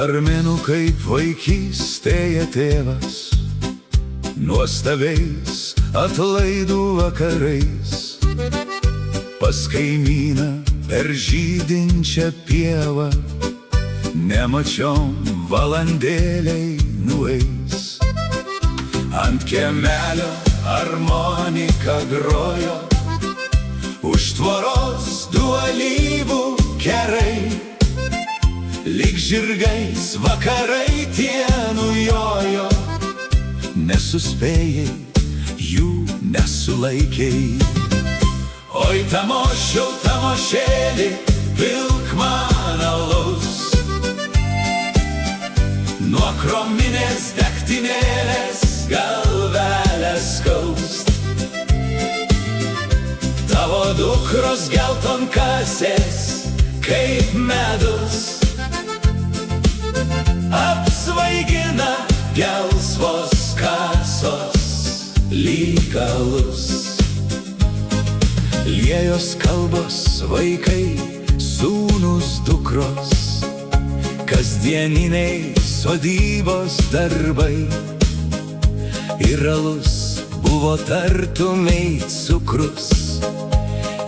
Dar menu kaip vaikystėje tėvas, nuostabiais atlaidų vakarais, pas kaimyną per žydinčią pievą, nemačiom valandėliai nueis. Ant kiemelio harmonika grojo, už tvoros du alyvų kerai, lyg žirgais vakarai tie nujojo, nesuspėjai, jų nesulaikei. Oi tamošiau, tamošėli, pilk man alaus, nuo krominės degtinėlės galvelę skaust. Tavo dukros geltonkasės kaip medus, apsvaigina gelsvos kasos lyg alus. Liejos kalbos vaikai, sūnus dukros, kasdieniniai sodybos darbai. Ir alus buvo tartumei cukrus,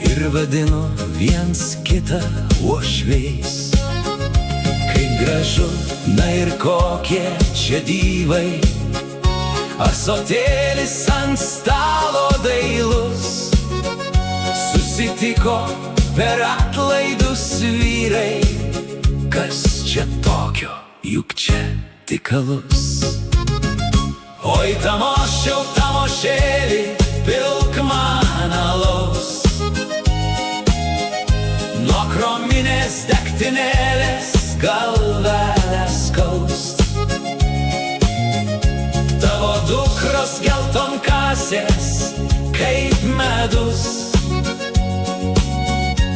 ir vadino viens kitą uošviais. Kaip gražu, na ir kokie čia dyvai, ąsotėlis ant stalo dailus, susitiko per atlaidus vyrai. Kas čia tokio, juk čia tik alus. Oi tamošiau, tamošėli, pilk man alaus, nuo krominės degtinėlės galvelę skaust. Tavo dukros geltonkasės kaip medus,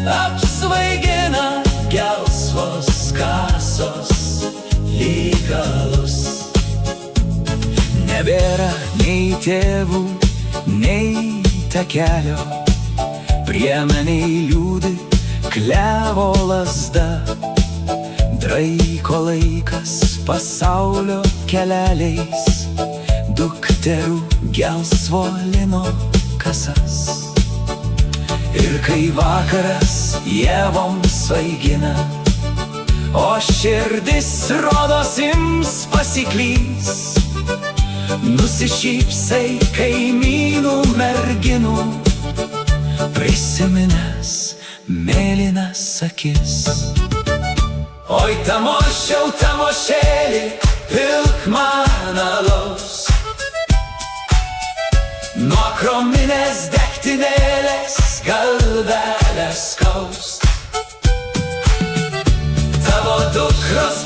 apsvaigina gelsvos kasos lyg alus. Nebėra nei tėvų, nei takelio, priemeniai liūdi klevo lazda. Draiko laikas pasaulio keleliais, dukterų gelsvo lino kasas. Ir kai vakaras ievom svaigina, o širdis rodos ims pasiklys, nusišypsai kaimynų merginų, prisiminęs mėlynas akis. Oi tamošiau, tamošėli, pilk man alaus, nuo krominės degtinėlės galvelę skaust. Tavo dukros